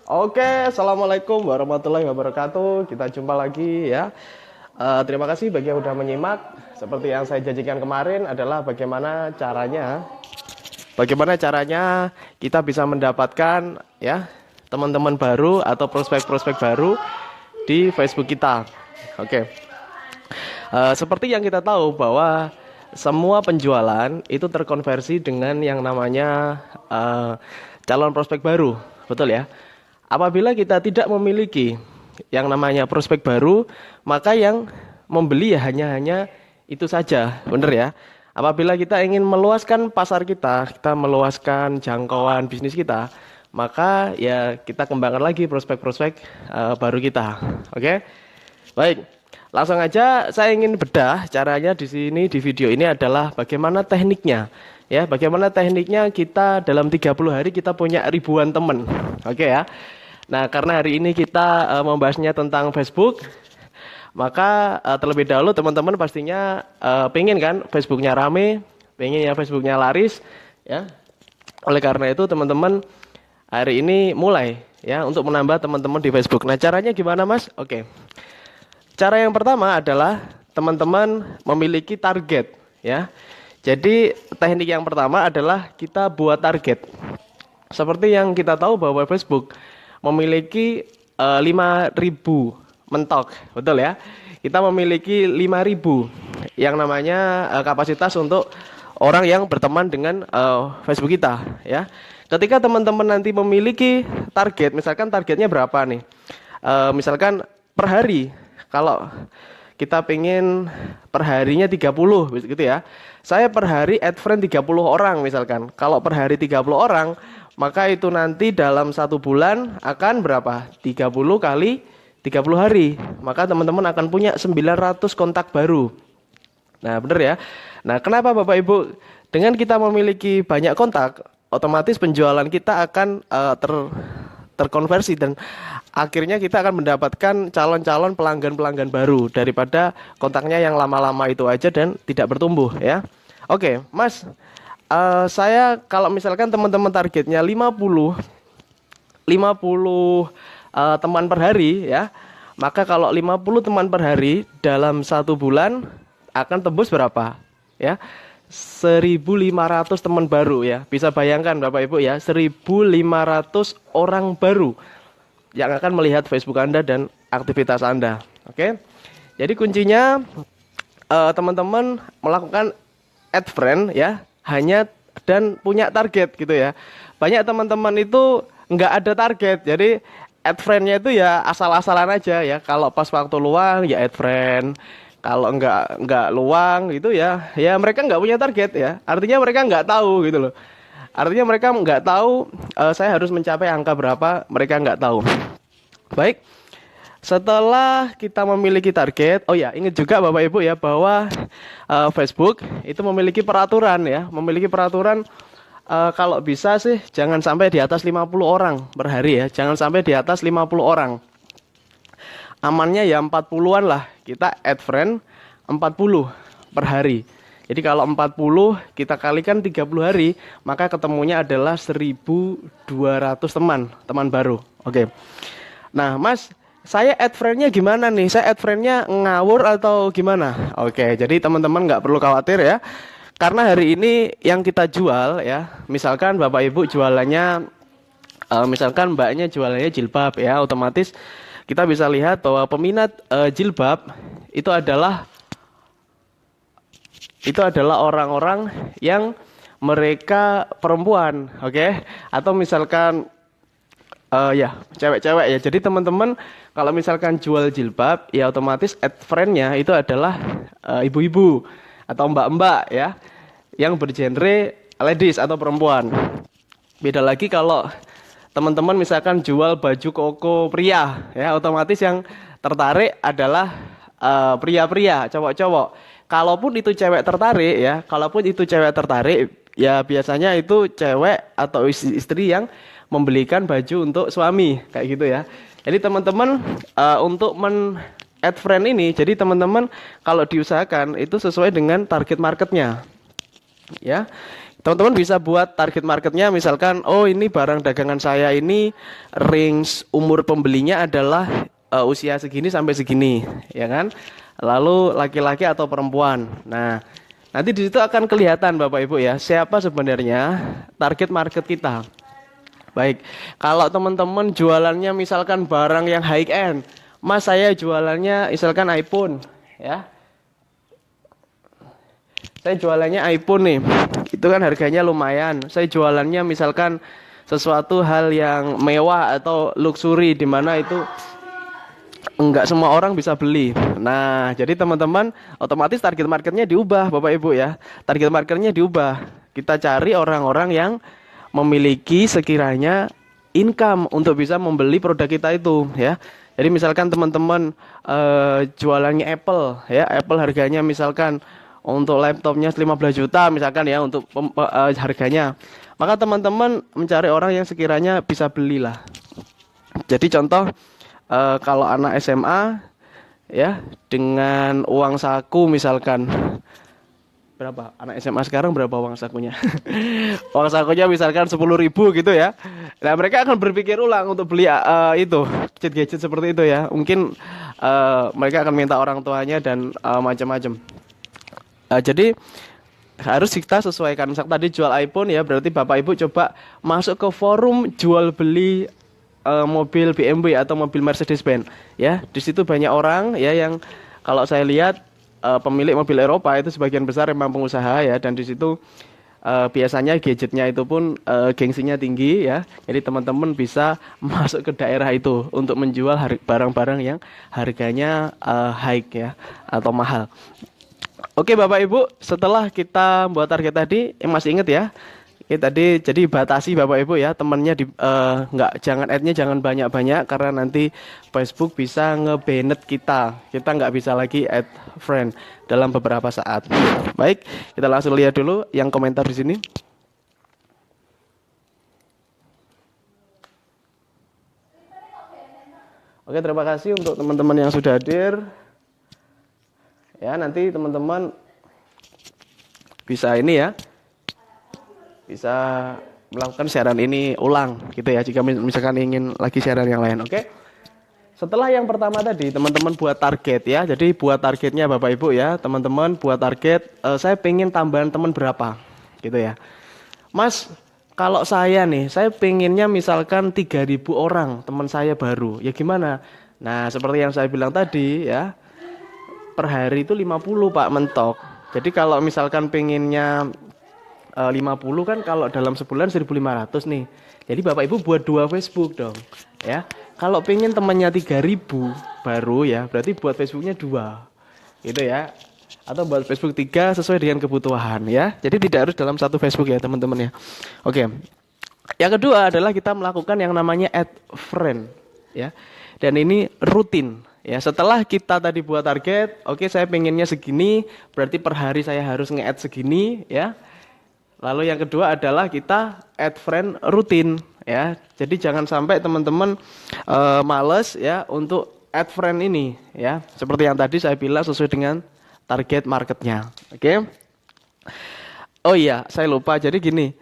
Oke, assalamualaikum warahmatullahi wabarakatuh. Kita jumpa lagi ya. Terima kasih bagi yang sudah menyimak. Seperti yang saya janjikan kemarin adalah bagaimana caranya kita bisa mendapatkan ya teman-teman baru atau prospek-prospek baru di Facebook kita. Oke. Seperti yang kita tahu bahwa semua penjualan itu terkonversi dengan yang namanya calon prospek baru, betul ya? Apabila kita tidak memiliki yang namanya prospek baru, maka yang membeli ya hanya itu saja, benar ya? Apabila kita ingin meluaskan pasar kita meluaskan jangkauan bisnis kita, maka ya kita kembangkan lagi prospek-prospek baru kita. Oke? Baik. Langsung aja saya ingin bedah caranya di sini di video ini adalah bagaimana tekniknya. Ya, bagaimana tekniknya kita dalam 30 hari kita punya ribuan teman. Oke ya. Nah, karena hari ini kita membahasnya tentang Facebook, maka terlebih dahulu teman-teman pastinya pengen kan Facebooknya rame, pengen ya Facebooknya laris ya. Oleh karena itu teman-teman hari ini mulai ya untuk menambah teman-teman di Facebook. Nah, caranya gimana, Mas? Oke. Cara yang pertama adalah teman-teman memiliki target ya. Jadi teknik yang pertama adalah kita buat target. Seperti yang kita tahu bahwa Facebook memiliki 5.000 mentok, betul ya? Kita memiliki 5.000 yang namanya kapasitas untuk orang yang berteman dengan Facebook kita ya. Ketika teman-teman nanti memiliki target, misalkan targetnya berapa nih? Misalkan per hari. Kalau kita pengen per harinya 30 gitu ya. Saya per hari add friend 30 orang misalkan. Kalau per hari 30 orang, maka itu nanti dalam 1 bulan akan berapa? 30 kali 30 hari. Maka teman-teman akan punya 900 kontak baru. Nah, benar ya. Nah, kenapa Bapak Ibu? Dengan kita memiliki banyak kontak, otomatis penjualan kita akan terkonversi dan akhirnya kita akan mendapatkan calon-calon pelanggan-pelanggan baru daripada kontaknya yang lama-lama itu aja dan tidak bertumbuh ya. Oke, Mas, saya kalau misalkan teman-teman targetnya 50 teman per hari ya, maka kalau 50 teman per hari dalam 1 bulan akan tembus berapa ya? 1.500 teman baru ya. Bisa bayangkan Bapak Ibu ya, 1.500 orang baru yang akan melihat Facebook Anda dan aktivitas Anda. Oke. Jadi kuncinya teman-teman melakukan add friend ya, hanya dan punya target gitu ya. Banyak teman-teman itu nggak ada target. Jadi add friend-nya itu ya asal-asalan aja ya. Kalau pas waktu luang ya add friend. Kalau nggak luang gitu ya mereka nggak punya target ya. Artinya mereka nggak tahu gitu loh. Artinya mereka nggak tahu saya harus mencapai angka berapa, mereka nggak tahu. Baik, setelah kita memiliki target, oh ya ingat juga Bapak Ibu ya bahwa Facebook itu memiliki peraturan ya, memiliki peraturan kalau bisa sih jangan sampai di atas 50 orang per hari ya, jangan sampai di atas 50 orang. Amannya ya 40-an lah, kita add friend 40 per hari. Jadi kalau 40 kita kalikan 30 hari, maka ketemunya adalah 1.200 teman baru. Oke. Nah, Mas, saya add friend-nya gimana nih? Saya add friend-nya ngawur atau gimana? Oke, jadi teman-teman nggak perlu khawatir ya. Karena hari ini yang kita jual ya, misalkan Bapak Ibu jualannya, misalkan mbaknya jualannya jilbab ya, otomatis kita bisa lihat bahwa peminat jilbab itu adalah orang-orang yang mereka perempuan, oke? Atau misalkan ya cewek-cewek ya. Jadi teman-teman kalau misalkan jual jilbab, ya otomatis add friend-nya itu adalah ibu-ibu atau mbak-mbak ya, yang bergenre ladies atau perempuan. Beda lagi kalau teman-teman misalkan jual baju koko pria ya, otomatis yang tertarik adalah pria-pria, cowok-cowok. Kalaupun itu cewek tertarik ya biasanya itu cewek atau istri yang membelikan baju untuk suami kayak gitu ya. Jadi teman-teman untuk add friend ini, jadi teman-teman kalau diusahakan itu sesuai dengan target marketnya. Ya. Teman-teman bisa buat target marketnya, misalkan, oh ini barang dagangan saya ini range umur pembelinya adalah usia segini sampai segini, ya kan? Lalu laki-laki atau perempuan. Nah, nanti di situ akan kelihatan Bapak Ibu ya, siapa sebenarnya target market kita. Baik, kalau teman-teman jualannya misalkan barang yang high end, Mas saya jualannya misalkan iPhone, ya. Saya jualannya iPhone nih, itu kan harganya lumayan. Saya jualannya misalkan sesuatu hal yang mewah atau luxury, di mana itu enggak semua orang bisa beli. Nah, jadi teman-teman otomatis target marketnya diubah, Bapak Ibu ya. Target marketnya diubah. Kita cari orang-orang yang memiliki sekiranya income untuk bisa membeli produk kita itu, ya. Jadi misalkan teman-teman jualannya Apple, ya. Apple harganya misalkan untuk laptopnya 15 juta misalkan ya untuk harganya. Maka teman-teman mencari orang yang sekiranya bisa belilah. Jadi contoh kalau anak SMA ya dengan uang saku misalkan berapa? Anak SMA sekarang berapa uang sakunya? Uang sakunya misalkan 10.000 gitu ya. Nah, mereka akan berpikir ulang untuk beli itu gadget-gadget seperti itu ya. Mungkin mereka akan minta orang tuanya dan macam-macam. Jadi harus kita sesuaikan. Misal tadi jual iPhone ya, berarti Bapak Ibu coba masuk ke forum jual beli mobil BMW atau mobil Mercedes-Benz ya. Di situ banyak orang ya yang kalau saya lihat pemilik mobil Eropa itu sebagian besar memang pengusaha ya, dan di situ biasanya gadgetnya itu pun gengsinya tinggi ya. Jadi teman-teman bisa masuk ke daerah itu untuk menjual barang-barang yang harganya high ya atau mahal. Oke Bapak Ibu, setelah kita buat target tadi, yang masih ingat ya. Oke, tadi jadi batasi Bapak Ibu ya, temennya jangan add-nya jangan banyak-banyak karena nanti Facebook bisa nge-banned kita. Kita nggak bisa lagi add friend dalam beberapa saat. Baik, kita langsung lihat dulu yang komentar di sini. Oke, terima kasih untuk teman-teman yang sudah hadir. Ya, nanti teman-teman bisa ini ya, bisa melakukan siaran ini ulang gitu ya, jika misalkan ingin lagi siaran yang lain. Oke. Setelah yang pertama tadi, teman-teman buat target ya. Jadi buat targetnya Bapak Ibu ya, teman-teman buat target, saya pengen tambahan teman berapa gitu ya. Mas, kalau saya nih, saya pengennya misalkan 3.000 orang teman saya baru, ya gimana? Nah, seperti yang saya bilang tadi ya, per hari itu 50 Pak mentok. Jadi kalau misalkan pengennya 50 kan kalau dalam sebulan 1.500 nih. Jadi Bapak Ibu buat 2 Facebook dong. Ya. Kalau pengen temannya 3.000 baru ya, berarti buat Facebooknya 2. Gitu ya. Atau buat Facebook 3 sesuai dengan kebutuhan ya. Jadi tidak harus dalam satu Facebook ya teman-teman ya. Oke. Yang kedua adalah kita melakukan yang namanya add friend ya. Dan ini rutin. Ya, setelah kita tadi buat target, oke saya pengennya segini, berarti per hari saya harus nge-add segini, ya. Lalu yang kedua adalah kita add friend rutin, ya. Jadi jangan sampai teman-teman males ya untuk add friend ini, ya. Seperti yang tadi saya bilang sesuai dengan target marketnya, oke. Oh iya, saya lupa. Jadi gini,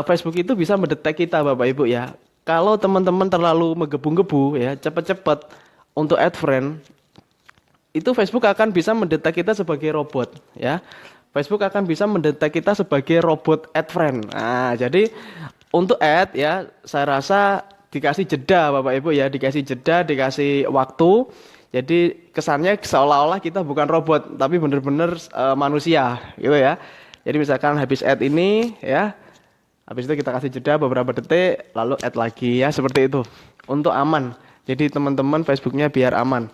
Facebook itu bisa mendetek kita, Bapak Ibu ya. Kalau teman-teman terlalu menggebu-gebu, ya, cepet-cepet untuk add friend, itu Facebook akan bisa mendetek kita sebagai robot ya. Facebook akan bisa mendetek kita sebagai robot add friend. Nah, jadi untuk add ya, saya rasa dikasih jeda Bapak Ibu ya, dikasih jeda, dikasih waktu. Jadi kesannya seolah-olah kita bukan robot, tapi benar-benar manusia gitu ya. Jadi misalkan habis add ini ya, habis itu kita kasih jeda beberapa detik, lalu add lagi ya, seperti itu. Untuk aman. Jadi teman-teman Facebooknya biar aman.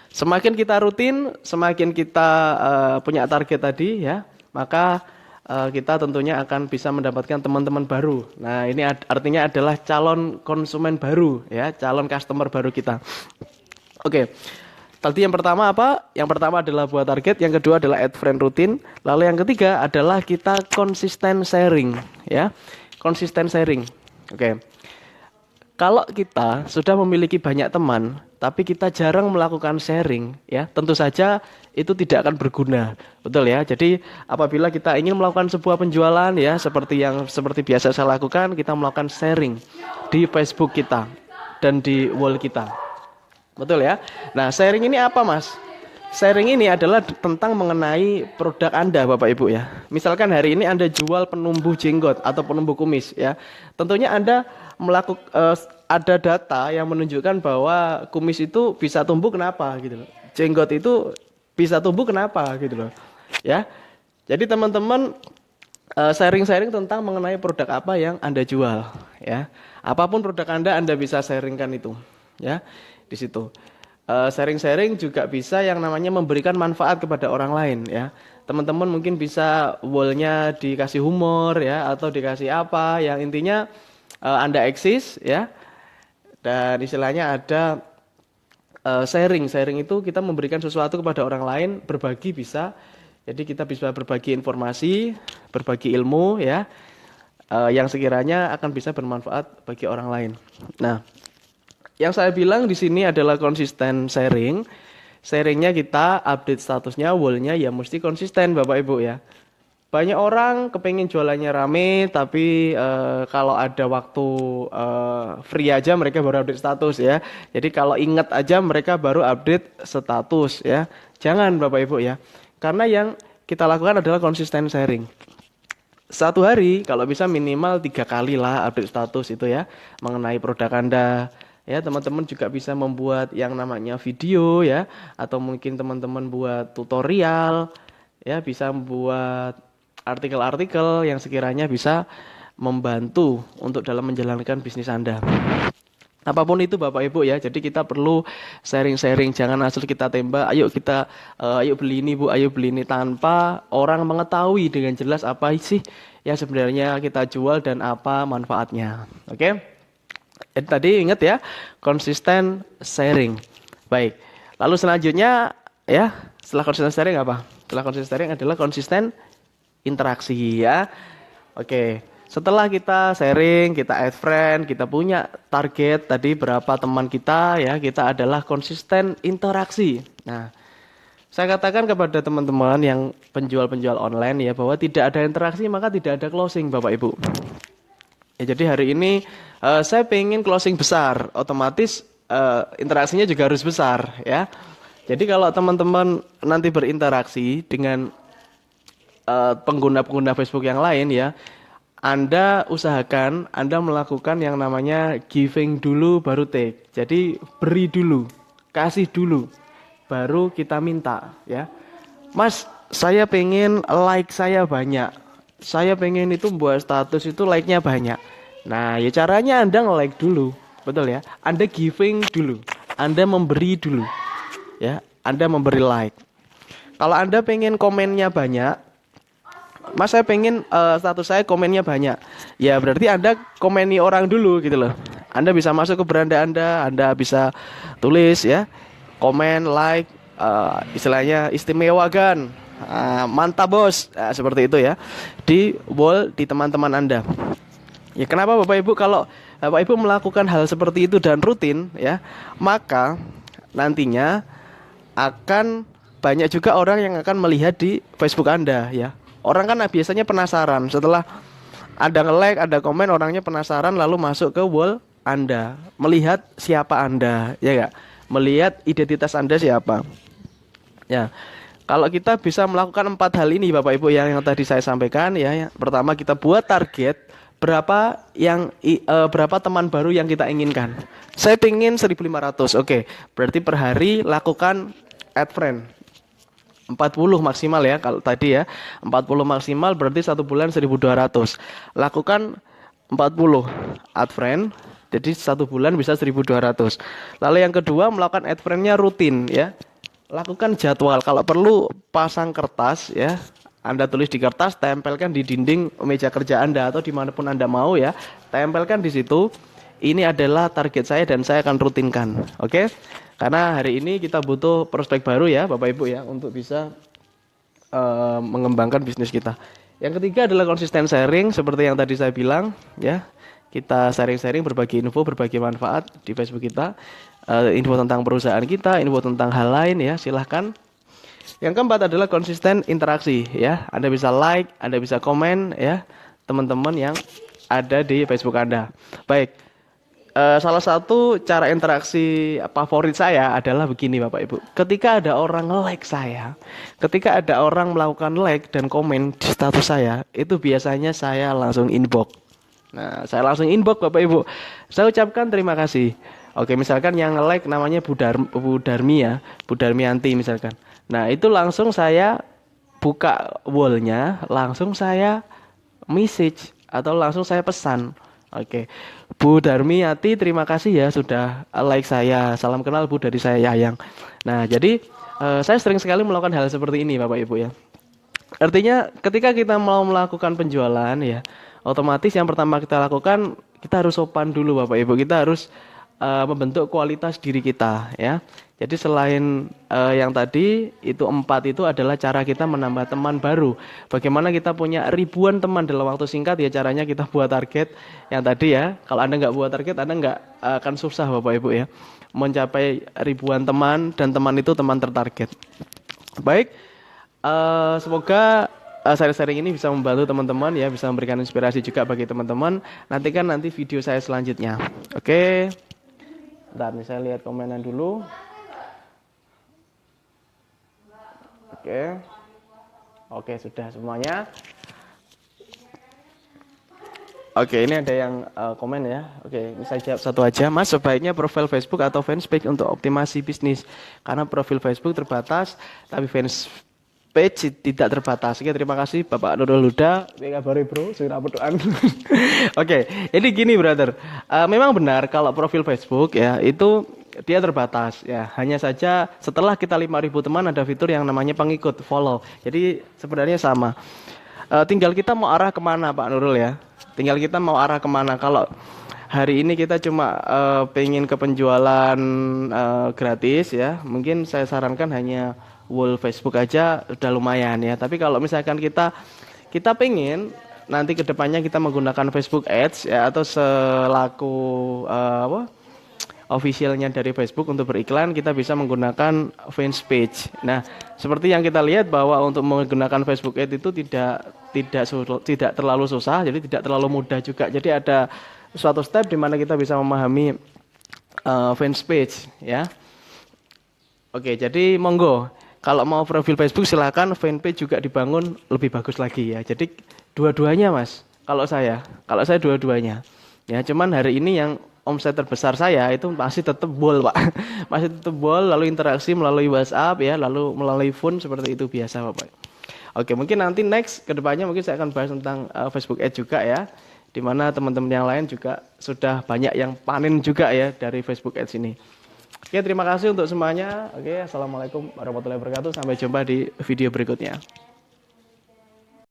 Semakin kita rutin, semakin kita punya target tadi ya, maka kita tentunya akan bisa mendapatkan teman-teman baru. Nah, ini artinya adalah calon konsumen baru ya, calon customer baru kita. Oke. Tadi yang pertama apa? Yang pertama adalah buat target, yang kedua adalah add friend rutin, lalu yang ketiga adalah kita konsisten sharing ya. Konsisten sharing. Oke. kalau kita sudah memiliki banyak teman, tapi kita jarang melakukan sharing, ya, tentu saja itu tidak akan berguna, betul ya. Jadi apabila kita ingin melakukan sebuah penjualan, ya, seperti biasa saya lakukan, kita melakukan sharing di Facebook kita dan di wall kita, betul ya. Nah, sharing ini apa, Mas? Sharing ini adalah tentang mengenai produk Anda, Bapak Ibu ya. Misalkan hari ini Anda jual penumbuh jenggot atau penumbuh kumis ya. Tentunya Anda ada data yang menunjukkan bahwa kumis itu bisa tumbuh kenapa gitu loh. Jenggot itu bisa tumbuh kenapa gitu loh. Ya. Jadi teman-teman sharing-sharing tentang mengenai produk apa yang Anda jual ya. Apapun produk Anda bisa sharingkan itu ya di situ. Sharing-sharing juga bisa yang namanya memberikan manfaat kepada orang lain ya. Teman-teman mungkin bisa wallnya dikasih humor ya atau dikasih apa yang intinya Anda eksis ya. Dan istilahnya ada sharing. Sharing itu kita memberikan sesuatu kepada orang lain, berbagi bisa. Jadi kita bisa berbagi informasi, berbagi ilmu ya. Yang sekiranya akan bisa bermanfaat bagi orang lain. Nah, yang saya bilang di sini adalah konsisten sharing. Sharingnya kita update statusnya, wallnya ya mesti konsisten Bapak Ibu ya. Banyak orang kepengen jualannya rame, tapi kalau ada waktu free aja mereka baru update status ya. Jadi kalau ingat aja mereka baru update status ya. Jangan Bapak Ibu ya. Karena yang kita lakukan adalah konsisten sharing. Satu hari kalau bisa minimal 3 kali lah update status itu ya. Mengenai produk Anda. Ya, teman-teman juga bisa membuat yang namanya video ya, atau mungkin teman-teman buat tutorial, ya, bisa membuat artikel-artikel yang sekiranya bisa membantu untuk dalam menjalankan bisnis Anda. Apapun itu Bapak Ibu ya, jadi kita perlu sharing-sharing, jangan asal kita tembak, ayo beli ini Bu, ayo beli ini tanpa orang mengetahui dengan jelas apa sih yang sebenarnya kita jual dan apa manfaatnya. Oke? Jadi tadi ingat ya, konsisten sharing. Baik. Lalu selanjutnya ya, setelah konsisten sharing apa? Setelah konsisten sharing adalah konsisten interaksi ya. Oke. Setelah kita sharing, kita add friend, kita punya target tadi berapa teman kita ya, kita adalah konsisten interaksi. Nah, saya katakan kepada teman-teman yang penjual-penjual online ya, bahwa tidak ada interaksi maka tidak ada closing Bapak Ibu. Ya, jadi hari ini saya pengen closing besar, otomatis interaksinya juga harus besar ya. Jadi kalau teman-teman nanti berinteraksi dengan pengguna-pengguna Facebook yang lain ya, Anda usahakan Anda melakukan yang namanya giving dulu baru take. Jadi beri dulu, kasih dulu, baru kita minta ya. Mas, saya pengen like saya banyak. Saya pengen itu buat status itu like-nya banyak. Nah, ya caranya Anda nge-like dulu, betul ya? Anda giving dulu, Anda memberi dulu, ya. Anda memberi like. Kalau Anda pengen komennya banyak, Mas saya pengen status saya komennya banyak, ya berarti Anda komeni orang dulu gitu loh. Anda bisa masuk ke beranda Anda bisa tulis ya, komen, like, istilahnya istimewa kan. Mantap bos, seperti itu ya, di wall di teman-teman Anda. Ya kenapa Bapak Ibu, kalau Bapak Ibu melakukan hal seperti itu dan rutin ya, maka nantinya akan banyak juga orang yang akan melihat di Facebook Anda ya. Orang kan biasanya penasaran, setelah ada nge-like, ada komen, orangnya penasaran lalu masuk ke wall Anda, melihat siapa Anda, ya enggak? Melihat identitas Anda siapa. Ya. Kalau kita bisa melakukan 4 hal ini Bapak Ibu yang tadi saya sampaikan ya. Pertama, kita buat target berapa teman baru yang kita inginkan. Saya ingin 1.500. Oke, berarti per hari lakukan add friend. 40 maksimal ya kalau tadi ya. 40 maksimal berarti 1 bulan 1.200. Lakukan 40 add friend. Jadi 1 bulan bisa 1.200. Lalu yang kedua, melakukan add friend-nya rutin ya. Lakukan jadwal, kalau perlu pasang kertas ya, Anda tulis di kertas, tempelkan di dinding meja kerja Anda atau dimanapun Anda mau ya, tempelkan di situ. Ini adalah target saya dan saya akan rutinkan, oke? Karena hari ini kita butuh prospek baru ya Bapak Ibu ya, untuk bisa mengembangkan bisnis kita. Yang ketiga adalah konsisten sharing, seperti yang tadi saya bilang ya. Kita sharing-sharing, berbagi info, berbagi manfaat di Facebook kita. Info tentang perusahaan kita, info tentang hal lain ya, silahkan. Yang keempat adalah konsisten interaksi ya. Anda bisa like, Anda bisa komen ya, teman-teman yang ada di Facebook Anda. Baik. Salah satu cara interaksi favorit saya adalah begini Bapak Ibu. Ketika ada orang like saya, ketika ada orang melakukan like dan komen di status saya, itu biasanya saya langsung inbox. Nah, saya langsung inbox Bapak Ibu. Saya ucapkan terima kasih. Oke, misalkan yang like namanya Bu Darmi ya, Bu Darmianti misalkan. Nah, itu langsung saya buka wallnya, langsung saya message atau langsung saya pesan. Oke, Bu Darmiati, terima kasih ya sudah like saya. Salam kenal Bu dari saya Yayang. Nah, jadi saya sering sekali melakukan hal seperti ini, Bapak Ibu ya. Artinya, ketika kita mau melakukan penjualan ya, otomatis yang pertama kita lakukan, kita harus sopan dulu, Bapak Ibu. Kita harus membentuk kualitas diri kita ya. Jadi selain yang tadi itu 4 itu adalah cara kita menambah teman baru. Bagaimana kita punya ribuan teman dalam waktu singkat ya, caranya kita buat target yang tadi ya. Kalau Anda nggak buat target, Anda nggak akan susah Bapak Ibu ya mencapai ribuan teman, dan teman itu teman tertarget. Baik, semoga sharing-sharing ini bisa membantu teman-teman ya, bisa memberikan inspirasi juga bagi teman-teman. Nantikan nanti video saya selanjutnya. Oke. Bentar nih, saya lihat komenan dulu. Oke, sudah semuanya. Oke, ini ada yang komen ya. Oke, ini saya jawab satu aja. Mas, sebaiknya profil Facebook atau fanspage untuk optimasi bisnis? Karena profil Facebook terbatas, tapi fanspage tidak terbatas. Oke, terima kasih Bapak Nurul Huda. Apa kabar bro? Sudah berdoaan. Oke, ini gini brother. Memang benar kalau profil Facebook ya itu dia terbatas ya. Hanya saja setelah kita 5.000 teman ada fitur yang namanya pengikut, follow. Jadi sebenarnya sama. Tinggal kita mau arah kemana Pak Nurul ya. Tinggal kita mau arah kemana. Kalau hari ini kita cuma pengen ke penjualan gratis ya, mungkin saya sarankan hanya wall Facebook aja udah lumayan ya. Tapi kalau misalkan kita pengen nanti kedepannya kita menggunakan Facebook Ads ya, atau selaku officialnya dari Facebook untuk beriklan, kita bisa menggunakan fans page. Nah, seperti yang kita lihat bahwa untuk menggunakan Facebook Ads itu tidak terlalu susah, jadi tidak terlalu mudah juga. Jadi ada suatu step di mana kita bisa memahami fans page ya. Oke, jadi monggo kalau mau profil Facebook silakan fanpage juga dibangun lebih bagus lagi ya. Jadi dua-duanya Mas. Kalau saya dua-duanya. Ya, cuman hari ini yang omset terbesar saya itu masih tetap wall Pak. Masih tetap wall, lalu interaksi melalui WhatsApp ya, lalu melalui phone seperti itu biasa Bapak. Oke, mungkin nanti next kedepannya mungkin saya akan bahas tentang Facebook Ads juga ya. Di mana teman-teman yang lain juga sudah banyak yang panen juga ya dari Facebook Ads ini. Oke, terima kasih untuk semuanya. Oke, assalamualaikum warahmatullahi wabarakatuh. Sampai jumpa di video berikutnya.